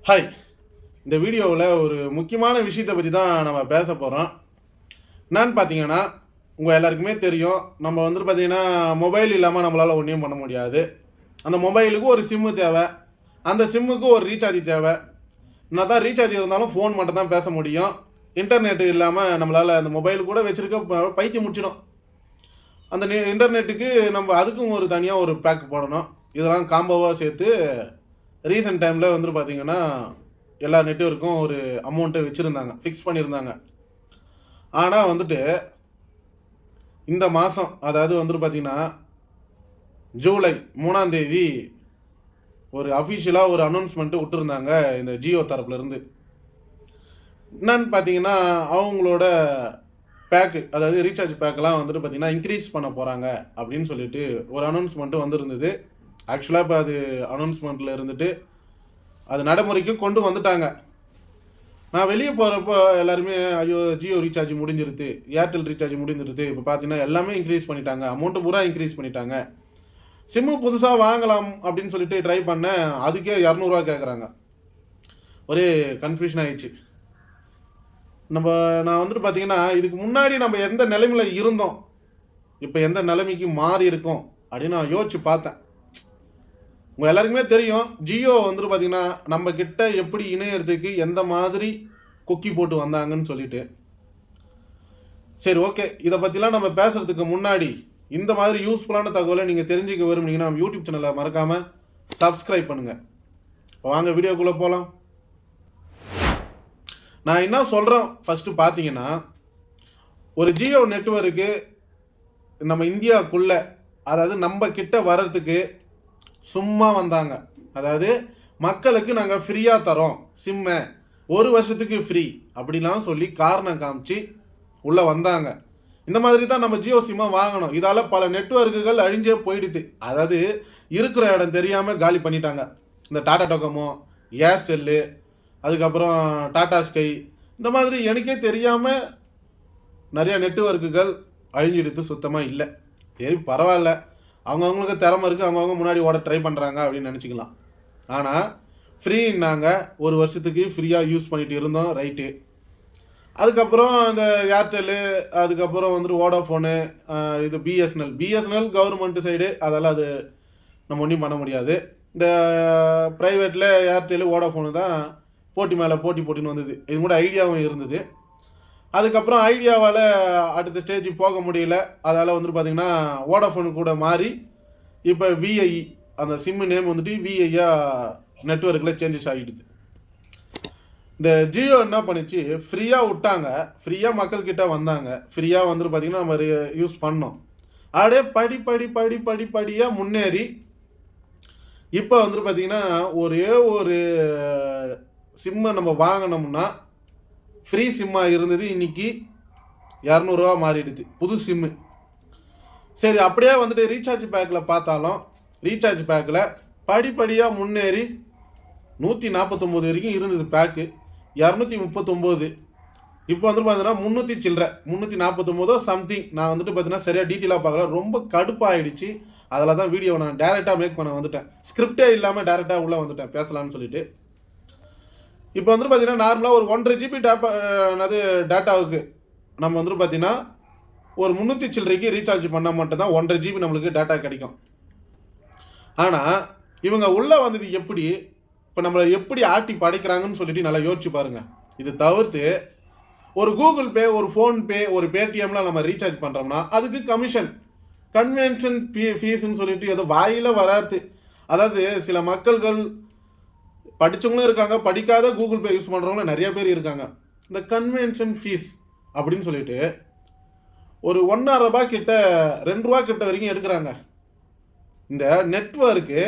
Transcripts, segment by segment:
Hi. இந்த வீடியோவில் ஒரு முக்கியமான விஷயத்தை பற்றி தான் நம்ம பேச போகிறோம். என்னன்னு பார்த்தீங்கன்னா, உங்கள் எல்லாருக்குமே தெரியும், நம்ம வந்துட்டு பார்த்தீங்கன்னா மொபைல் இல்லாமல் நம்மளால் ஒன்றையும் பண்ண முடியாது. அந்த மொபைலுக்கு ஒரு சிம்மு தேவை, அந்த சிம்முக்கு ஒரு ரீசார்ஜ் தேவை. என்ன தான் ரீசார்ஜ் இருந்தாலும் ஃபோன் மட்டும் தான் பேச முடியும். இன்டர்நெட் இல்லாமல் நம்மளால் அந்த மொபைல் கூட வச்சுருக்க பைத்தியம் முடிச்சிடும். அந்த இன்டர்நெட்டுக்கு நம்ம அதுக்கும் ஒரு தனியாக ஒரு பேக் போடணும். இதெல்லாம் காம்போவாக சேர்த்து ரீசெண்ட் டைமில் வந்துட்டு பார்த்தீங்கன்னா எல்லா நெட்வொர்க்கும் ஒரு அமௌண்ட்டை வச்சுருந்தாங்க, ஃபிக்ஸ் பண்ணியிருந்தாங்க. ஆனால் வந்துட்டு இந்த மாதம், அதாவது வந்துட்டு பார்த்தீங்கன்னா ஜூலை 3ஆம் தேதி ஒரு அஃபிஷியலாக ஒரு அனௌன்ஸ்மெண்ட்டு விட்டுருந்தாங்க இந்த ஜியோ தரப்புலேருந்து. என்னன்னு பார்த்தீங்கன்னா அவங்களோட பேக்கு, அதாவது ரீசார்ஜ் பேக்கெல்லாம் வந்துட்டு பார்த்தீங்கன்னா இன்க்ரீஸ் பண்ண போகிறாங்க அப்படின்னு சொல்லிட்டு ஒரு அனௌன்ஸ்மெண்ட்டு வந்துருந்தது. ஆக்சுவலாக இப்போ அது அனௌன்ஸ்மெண்ட்டில் இருந்துட்டு அது நடைமுறைக்கு கொண்டு வந்துட்டாங்க. நான் வெளியே போகிறப்போ எல்லாருமே ஐயோ ஜியோ ரீசார்ஜ் முடிஞ்சிருது, ஏர்டெல் ரீசார்ஜ் முடிஞ்சிருது, இப்போ பார்த்தீங்கன்னா எல்லாமே இன்க்ரீஸ் பண்ணிட்டாங்க, அமௌண்ட்டு பூரா இன்க்ரீஸ் பண்ணிட்டாங்க, சிம்மு புதுசாக வாங்கலாம் அப்படின்னு சொல்லிட்டு ட்ரை பண்ணேன், அதுக்கே 200 கேட்குறாங்க. ஒரே கன்ஃபியூஷன் ஆகிடுச்சு. நான் வந்துட்டு பார்த்தீங்கன்னா இதுக்கு முன்னாடி நம்ம எந்த நிலைமையில் இருந்தோம், இப்போ எந்த நிலைமைக்கு மாறி இருக்கோம் அப்படின்னு நான் யோசிச்சு பார்த்தேன். உங்கள் எல்லாருக்குமே தெரியும், ஜியோ வந்துட்டு பார்த்தீங்கன்னா நம்ம கிட்ட எப்படி இணையறதுக்கு எந்த மாதிரி கொக்கி போட்டு வந்தாங்கன்னு சொல்லிட்டு. சரி, ஓகே, இதை பற்றிலாம் நம்ம பேசுகிறதுக்கு முன்னாடி இந்த மாதிரி யூஸ்ஃபுல்லான தகவலை நீங்கள் தெரிஞ்சுக்க விரும்புனீங்கன்னா நம்ம யூடியூப் சேனலை மறக்காமல் சப்ஸ்கிரைப் பண்ணுங்கள். வாங்க வீடியோக்குள்ளே போகலாம். நான் என்ன சொல்கிறேன் ஃபஸ்ட்டு பார்த்தீங்கன்னா, ஒரு ஜியோ நெட்வொர்க்கு நம்ம இந்தியாவுக்குள்ளே, அதாவது நம்ம கிட்ட வர்றதுக்கு சும்மா வந்தாங்க. அதாவது மக்களுக்கு நாங்கள் ஃப்ரீயாக தரோம் சிம்மை, 1 வருஷத்துக்கு ஃப்ரீ அப்படிலாம் சொல்லி காரணம் காமிச்சு உள்ளே வந்தாங்க. இந்த மாதிரி தான் நம்ம ஜியோ சிம்மை வாங்கணும். இதால் பல நெட்வொர்க்குகள் அழிஞ்சே போயிடுது. அதாவது இருக்கிற இடம் தெரியாமல் காலி பண்ணிட்டாங்க. இந்த டாடா டோகோமோ, ஏர்செல்லு, அதுக்கப்புறம் டாடா ஸ்கை, இந்த மாதிரி எனக்கே தெரியாமல் நிறைய நெட்வொர்க்குகள் அழிஞ்சிடுது, சுத்தமாக இல்லை. சரி, பரவாயில்ல, அவங்கவுங்களுக்கு திறமை இருக்குது, அவங்கவுங்க முன்னாடி ஓட ட்ரை பண்ணுறாங்க அப்படின்னு நினச்சிக்கலாம். ஆனால் ஃப்ரீன்னாங்க, 1 வருஷத்துக்கு ஃப்ரீயாக யூஸ் பண்ணிட்டு இருந்தோம், ரைட்டு. அதுக்கப்புறம் இந்த ஏர்டெல்லு, அதுக்கப்புறம் வந்துட்டு வோடாஃபோனு, இது பிஎஸ்என்எல் கவர்மெண்ட் சைடு, அதெல்லாம் அது நம்ம ஒன்றும் பண்ண முடியாது. இந்த ப்ரைவேட்டில் ஏர்டெல்லு வோடாஃபோனு தான் போட்டி மேலே போட்டின்னு வந்தது. இது கூட ஐடியாவும் இருந்தது. அதுக்கப்புறம் ஐடியாவால் அடுத்த ஸ்டேஜ் போக முடியல. அதால் வந்துட்டு பார்த்திங்கன்னா வோடாஃபோனு கூட மாறி இப்போ விஐ, அந்த சிம்மு நேம் வந்துட்டு விஐயாக நெட்வொர்க்கில் சேஞ்சஸ் ஆகிடுது. இந்த ஜியோ என்ன பண்ணிச்சு, ஃப்ரீயாக விட்டாங்க, ஃப்ரீயாக மக்கள்கிட்ட வந்தாங்க, ஃப்ரீயாக வந்துட்டு பார்த்திங்கன்னா நம்ம யூஸ் பண்ணோம். அப்படியே படிப்படியாக முன்னேறி இப்போ வந்துட்டு பார்த்திங்கன்னா ஒரே ஒரு சிம்மை நம்ம வாங்கினோம்னா ஃப்ரீ சிம்மாக இருந்தது, இன்றைக்கி 200 மாறிடுது புது சிம்மு. சரி, அப்படியே வந்துட்டு ரீசார்ஜ் பேக்கில் பார்த்தாலும் ரீசார்ஜ் பேக்கில் படிப்படியாக முன்னேறி 149 வரைக்கும் இருந்தது பேக்கு, 239. இப்போ வந்துட்டு பார்த்தீங்கன்னா 300 சில்லற, 349 சம்திங். நான் வந்துட்டு பார்த்தீங்கன்னா சரியாக டீட்டெயிலாக பார்க்கல, ரொம்ப கடுப்பாகிடுச்சு. அதில் தான் வீடியோ நான் டேரெக்டாக மேக் பண்ண வந்துட்டேன், ஸ்கிரிப்டே இல்லாமல் டேரெக்டாக உள்ளே வந்துட்டேன் பேசலாம்னு சொல்லிட்டு. இப்போ வந்துட்டு பார்த்தீங்கன்னா நார்மலாக ஒரு 1.5 GB டேட்டாவுக்கு நம்ம வந்துட்டு பார்த்தீங்கன்னா ஒரு 300 சில்லறைக்கு ரீசார்ஜ் பண்ணால் மட்டும்தான் 1.5 GB நம்மளுக்கு டேட்டா கிடைக்கும். ஆனால் இவங்க உள்ளே வந்தது எப்படி, இப்போ நம்மளை எப்படி ஆட்டி படைக்கிறாங்கன்னு சொல்லிட்டு நல்லா யோசிச்சு பாருங்கள். இது தவிர்த்து ஒரு கூகுள் பே, ஒரு ஃபோன்பே, ஒரு பேடிஎம்லாம் நம்ம ரீசார்ஜ் பண்ணுறோம்னா அதுக்கு கமிஷன், கன்வென்ஷன் ஃபீஸ்ன்னு சொல்லிட்டு ஏதோ வாயில் வராது. அதாவது சில மக்கள்கள் படித்தவங்களும் இருக்காங்க, படிக்காத கூகுள் பே யூஸ் பண்ணுறவங்களும் நிறைய பேர் இருக்காங்க. இந்த கன்வென்ஷன் ஃபீஸ் அப்படின்னு சொல்லிட்டு ஒரு 1.5 ரூபா கிட்ட 2 ரூபா கிட்ட வரைக்கும் எடுக்கிறாங்க. இந்த நெட்வொர்க்கு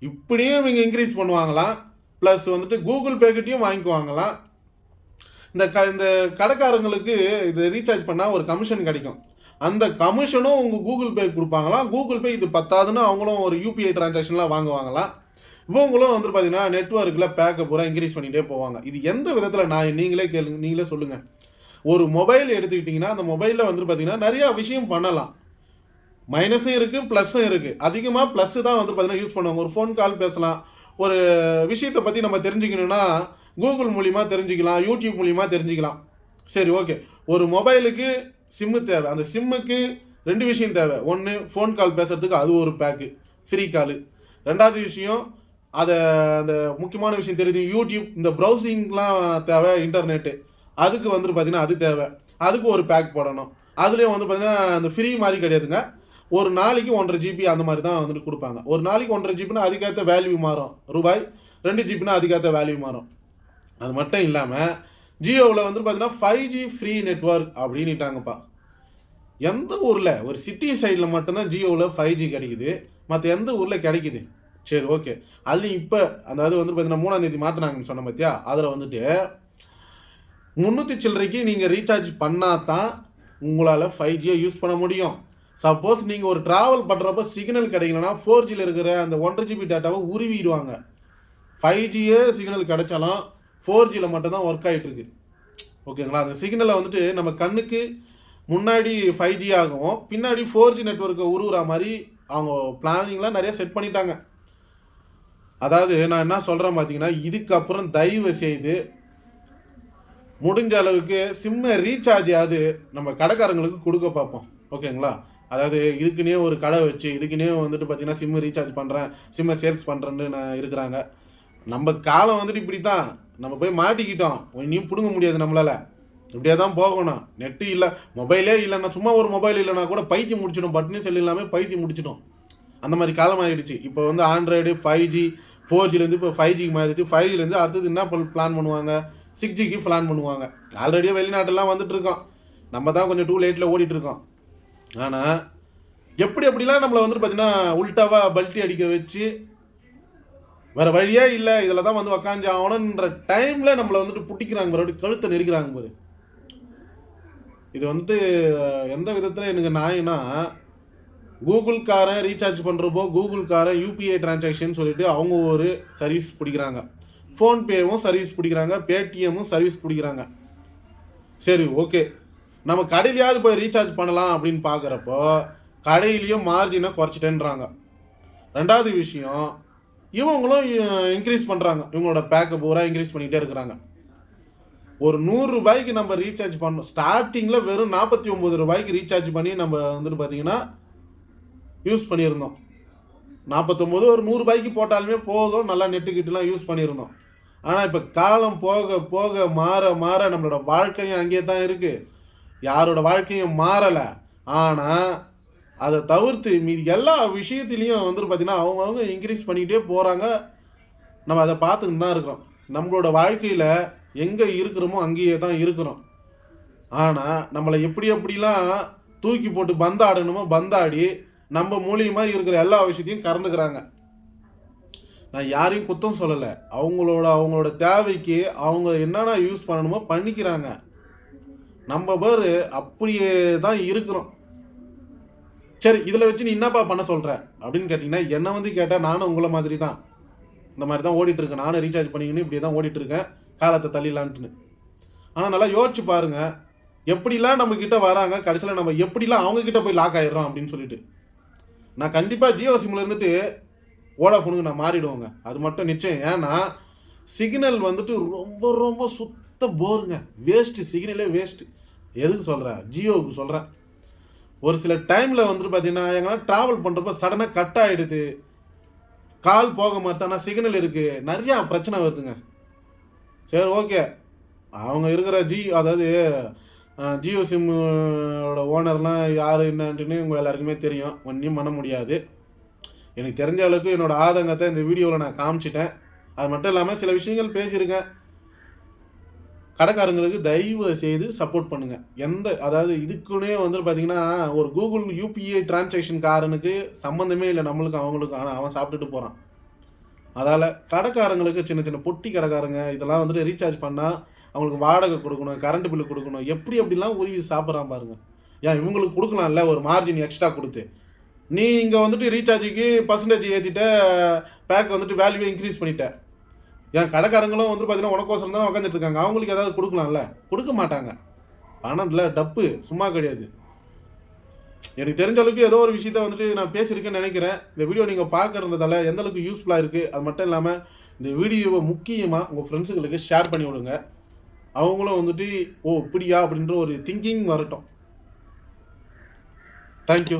இப்படியும் இவங்க இன்க்ரீஸ் பண்ணுவாங்களாம், ப்ளஸ் வந்துட்டு கூகுள் பேக்கிட்டையும் வாங்கிக்குவாங்களாம். இந்த கடைக்காரங்களுக்கு இது ரீசார்ஜ் பண்ணால் ஒரு கமிஷன் கிடைக்கும், அந்த கமிஷனும் உங்கள் கூகுள் பே கொடுப்பாங்களாம். கூகுள் பே இது பத்தாதுன்னு அவங்களும் ஒரு யூபிஐ டிரான்சாக்ஷன்லாம் வாங்குவாங்களாம். இவங்களும் வந்துட்டு பார்த்தீங்கன்னா நெட்வொர்க்கில் பேக்கை பூரா இன்க்ரீஸ் பண்ணிகிட்டே போவாங்க. இது எந்த விதத்தில், நீங்களே சொல்லுங்கள். ஒரு மொபைல் எடுத்துக்கிட்டிங்கன்னா அந்த மொபைலில் வந்துட்டு பார்த்தீங்கன்னா நிறையா விஷயம் பண்ணலாம், மைனஸும் இருக்குது ப்ளஸ்ஸும் இருக்குது. அதிகமாக ப்ளஸ்ஸு தான் வந்துட்டு பார்த்தீங்கன்னா யூஸ் பண்ணுவாங்க. ஒரு ஃபோன் கால் பேசலாம், ஒரு விஷயத்தை பற்றி நம்ம தெரிஞ்சுக்கணுன்னா கூகுள் மூலிமா தெரிஞ்சுக்கலாம், யூடியூப் மூலிமா தெரிஞ்சுக்கலாம். சரி, ஓகே. ஒரு மொபைலுக்கு சிம்மு தேவை. அந்த சிம்முக்கு 2 விஷயம் தேவை. ஒன்று, ஃபோன் கால் பேசுகிறதுக்கு அது ஒரு பேக்கு, ஃப்ரீ காலு. 2வது விஷயம், அதை அந்த முக்கியமான விஷயம் தெரியுது, யூடியூப் இந்த ப்ரௌசிங்லாம் தேவை, இன்டர்நெட்டு. அதுக்கு வந்துட்டு பார்த்தீங்கன்னா அது தேவை. அதுக்கு ஒரு பேக் போடணும். அதுலேயும் வந்து பார்த்தீங்கன்னா அந்த ஃப்ரீ மாதிரி கிடையாதுங்க. ஒரு நாளைக்கு 1.5 GB அந்த மாதிரி தான் வந்துட்டு கொடுப்பாங்க. ஒரு நாளைக்கு 1.5 GBனா அதுக்கேற்ற வேல்யூ மாறும். ரூபாய் 2 GBனா அதுக்கேற்ற வேல்யூ மாறும். அது மட்டும் இல்லாமல் ஜியோவில் வந்து பார்த்தீங்கன்னா 5G ஃப்ரீ நெட்வொர்க் அப்படின்னுட்டாங்கப்பா. எந்த ஊரில், ஒரு சிட்டி சைடில் மட்டும்தான் ஜியோவில் 5G கிடைக்குது, மற்ற எந்த ஊரில் கிடைக்குது? சரி, ஓகே. அதுலேயும் இப்போ அதாவது வந்து பார்த்தீங்கன்னா 3ஆம் தேதி மாற்றினாங்கன்னு சொன்ன பார்த்தியா, அதில் வந்துட்டு 300 சில்லறைக்கு நீங்கள் ரீசார்ஜ் பண்ணால் தான் உங்களால் 5Gயை யூஸ் பண்ண முடியும். சப்போஸ் நீங்கள் ஒரு ட்ராவல் பண்ணுறப்ப சிக்னல் கிடைக்கலன்னா 4Gயில் இருக்கிற அந்த 1.5 GB டேட்டாவை உருவிடுவாங்க. 5Gயே சிக்னல் கிடைச்சாலும் 4Gயில் மட்டும்தான் ஒர்க் ஆகிட்டுருக்கு. ஓகேங்களா? அந்த சிக்னலை வந்துட்டு நம்ம கண்ணுக்கு முன்னாடி 5G ஆகும், பின்னாடி 4G நெட்வொர்க்கை உருவுற மாதிரி அவங்க பிளானிங்லாம் நிறைய செட் பண்ணிட்டாங்க. அதாவது நான் என்ன சொல்கிறேன் பார்த்தீங்கன்னா, இதுக்கப்புறம் தயவு செய்து முடிஞ்ச அளவுக்கு சிம்மை ரீசார்ஜ் ஆகுது நம்ம கடைக்காரங்களுக்கு கொடுக்க பார்ப்போம். ஓகேங்களா? அதாவது இதுக்குன்னே ஒரு கடை வச்சு இதுக்குன்னே வந்துட்டு பார்த்தீங்கன்னா சிம்மு ரீசார்ஜ் பண்ணுறேன், சிம்மை சேல்ஸ் பண்ணுறேன்னு நான் இருக்கிறாங்க. நம்ம காலம் வந்துட்டு இப்படி தான், நம்ம போய் மாட்டிக்கிட்டோம். இனியும் பிடுங்க முடியாது நம்மளால். இப்படியே தான் போகணும். நெட்டு இல்லை, மொபைலே இல்லைன்னா, சும்மா ஒரு மொபைல் இல்லைனா கூட பைத்தியம் முடிச்சிடும். பட்னி செல் இல்லாமல் பைத்தியம் முடிச்சிடும். அந்த மாதிரி காலம் ஆகிடுச்சு. இப்போ வந்து ஆண்ட்ராய்டு 5G 4Gலேருந்து இப்போ 5G மாறிடுச்சு. 5Gலேருந்து அடுத்தது என்ன பிளான் பண்ணுவாங்க? 6Gக்கு பிளான் பண்ணுவாங்க. ஆல்ரெடியே வெளிநாட்டெல்லாம் வந்துட்டு இருக்கோம். நம்ம தான் கொஞ்சம் டூ லேட்டில் ஓடிட்டுருக்கோம். ஆனால் எப்படிலாம் நம்மளை வந்துட்டு பார்த்தீங்கன்னா உல்ட்டாவாக பல்ட்டி அடிக்க வச்சு வேறு வழியே இல்லை, இதில் தான் வந்து உக்காஞ்சி ஆகணுன்ற டைமில் நம்மளை வந்துட்டு புட்டிக்கிறாங்க, மறுபடியும் கழுத்தை நெருக்கிறாங்க பாரு. இது வந்துட்டு எந்த விதத்தில் எனக்கு நாயினா, கூகுள்காரன் ரீசார்ஜ் பண்ணுறப்போ கூகுள்காரன் UPI டிரான்சாக்ஷன் சொல்லிட்டு அவங்க ஒரு சர்வீஸ் பிடிக்கிறாங்க, ஃபோன்பேவும் சர்வீஸ் பிடிக்கிறாங்க, பேடிஎம்மும் சர்வீஸ் பிடிக்கிறாங்க. சரி, ஓகே. நம்ம கடையிலையாவது போய் ரீசார்ஜ் பண்ணலாம் அப்படின்னு பார்க்குறப்போ கடையிலையும் மார்ஜினை குறைச்சிட்டேன்றாங்க. 2வது விஷயம், இவங்களும் இன்க்ரீஸ் பண்ணுறாங்க. இவங்களோட பேக்கை பூரா இன்க்ரீஸ் பண்ணிகிட்டே இருக்கிறாங்க. ஒரு 100 ரூபாய்க்கு நம்ம ரீசார்ஜ் பண்ணோம். ஸ்டார்டிங்கில் வெறும் 49 ரூபாய்க்கு ரீசார்ஜ் பண்ணி நம்ம வந்துட்டு பார்த்தீங்கன்னா யூஸ் பண்ணியிருந்தோம். 49 ஒரு 100 ரூபாய்க்கு போட்டாலுமே போதும், நல்லா நெட்டுக்கிட்டலாம் யூஸ் பண்ணியிருந்தோம். ஆனால் இப்போ காலம் போக போக மாற நம்மளோட வாழ்க்கையும் அங்கேயே தான் இருக்குது. யாரோட வாழ்க்கையும் மாறலை. ஆனால் அதை தவிர்த்து மீதி எல்லா விஷயத்துலேயும் வந்துட்டு பார்த்திங்கன்னா அவங்கவுங்க இன்க்ரீஸ் பண்ணிக்கிட்டே போகிறாங்க. நம்ம அதை பார்த்துக்கிட்டு தான் இருக்கிறோம். நம்மளோட வாழ்க்கையில் எங்கே இருக்கிறோமோ அங்கேயே தான் இருக்கிறோம். ஆனால் நம்மளை எப்படிலாம் தூக்கி போட்டு பந்தாடணுமோ பந்தாடி நம்ம மூலியமாக இருக்கிற எல்லா விஷயத்தையும் கறந்துக்கிறாங்க. நான் யாரையும் குத்தம் சொல்லலை. அவங்களோட தேவைக்கு அவங்க என்னென்ன யூஸ் பண்ணணுமோ பண்ணிக்கிறாங்க. நம்ம பேர் அப்படியே தான் இருக்கிறோம். சரி, இதில் வச்சு நீ என்னப்பா பண்ண சொல்கிற அப்படின்னு கேட்டிங்கன்னா, என்னை வந்து கேட்டால் நானும் உங்களை மாதிரி தான் இந்த மாதிரி தான் ஓடிட்டுருக்கேன். நானும் ரீசார்ஜ் பண்ணிக்கின்னு இப்படியே தான் ஓடிட்டுருக்கேன், காலத்தை தள்ளிடலான்ட்டுன்னு. ஆனால் நல்லா யோசிச்சு பாருங்கள், எப்படிலாம் நம்மக்கிட்ட வராங்க, கடைசியில் நம்ம எப்படிலாம் அவங்கக்கிட்ட போய் லாக் ஆகிடுறோம் அப்படின்னு சொல்லிட்டு. நான் கண்டிப்பாக ஜியோ சிம்மில் இருந்துட்டு வோடாஃபோனுக்கு நான் மாறிடுவோங்க, அது மட்டும் நிச்சயம். ஏன்னா சிக்னல் வந்துட்டு ரொம்ப ரொம்ப சுத்த போருங்க, வேஸ்ட்டு, சிக்னலே வேஸ்ட்டு. எதுக்கு சொல்கிறேன்? ஜியோவுக்கு சொல்கிறேன். ஒரு சில டைமில் வந்துட்டு பார்த்தீங்கன்னா எங்கன்னா ட்ராவல் பண்ணுறப்ப சடனாக கட் ஆகிடுது, கால் போக மாட்டானா சிக்னல் இருக்குது, நிறையா பிரச்சனை வருதுங்க. சரி, ஓகே. அவங்க இருக்கிற அதாவது ஜியோ சிம்மோட ஓனர்லாம் யார் என்னன்ட்டுன்னு உங்கள் எல்லாருக்குமே தெரியும். ஒன்றையும் பண்ண முடியாது. எனக்கு தெரிஞ்ச அளவுக்கு என்னோடய ஆதங்கத்தை இந்த வீடியோவில் நான் காமிச்சிட்டேன். அது மட்டும் இல்லாமல் சில விஷயங்கள் பேசியிருக்கேன். கடைக்காரங்களுக்கு தயவு செய்து சப்போர்ட் பண்ணுங்கள். அதாவது இதுக்குன்னே வந்து பார்த்தீங்கன்னா ஒரு கூகுள் UPI டிரான்சாக்ஷன் காரனுக்கு சம்மந்தமே இல்லை நம்மளுக்கு அவங்களுக்கு. ஆனால் அவன் சாப்பிட்டுட்டு போகிறான். அதால் கடைக்காரங்களுக்கு, சின்ன சின்ன பொட்டி கடைக்காரங்க இதெல்லாம் வந்துட்டு ரீசார்ஜ் பண்ணால் அவங்களுக்கு வாடகை கொடுக்கணும், கரண்ட் பில்லு கொடுக்கணும், எப்படிலாம் உருவி சாப்பிட்றான் பாருங்கள். ஏன் இவங்களுக்கு கொடுக்கலாம்ல ஒரு மார்ஜின் எக்ஸ்ட்ரா கொடுத்து. நீ இங்கே வந்துட்டு ரீசார்ஜுக்கு பர்சன்டேஜ் ஏற்றிட்ட, பேக் வந்துட்டு வேல்யூவை இன்க்ரீஸ் பண்ணிட்ட. ஏன் கடைக்காரங்களும் வந்துட்டு பார்த்தீங்கன்னா உனக்கோசரம் தான் உட்காந்துட்டு இருக்காங்க. அவங்களுக்கு ஏதாவது கொடுக்கலாம்ல, கொடுக்க மாட்டாங்க. பணம் இல்லை, டப்பு சும்மா கிடையாது. எனக்கு தெரிஞ்ச அளவுக்கு ஏதோ ஒரு விஷயத்த வந்துட்டு நான் பேசியிருக்கேன்னு நினைக்கிறேன். இந்த வீடியோ நீங்கள் பார்க்குறதால எந்த அளவுக்கு யூஸ்ஃபுல்லாக இருக்குது, அது மட்டும் இல்லாமல் இந்த வீடியோவை முக்கியமாக உங்கள் ஃப்ரெண்ட்ஸுங்களுக்கு ஷேர் பண்ணி விடுங்க. அவங்களும் வந்துட்டு ஓ இப்படியா அப்படின்ற ஒரு திங்கிங் வரட்டும். தேங்க்யூ.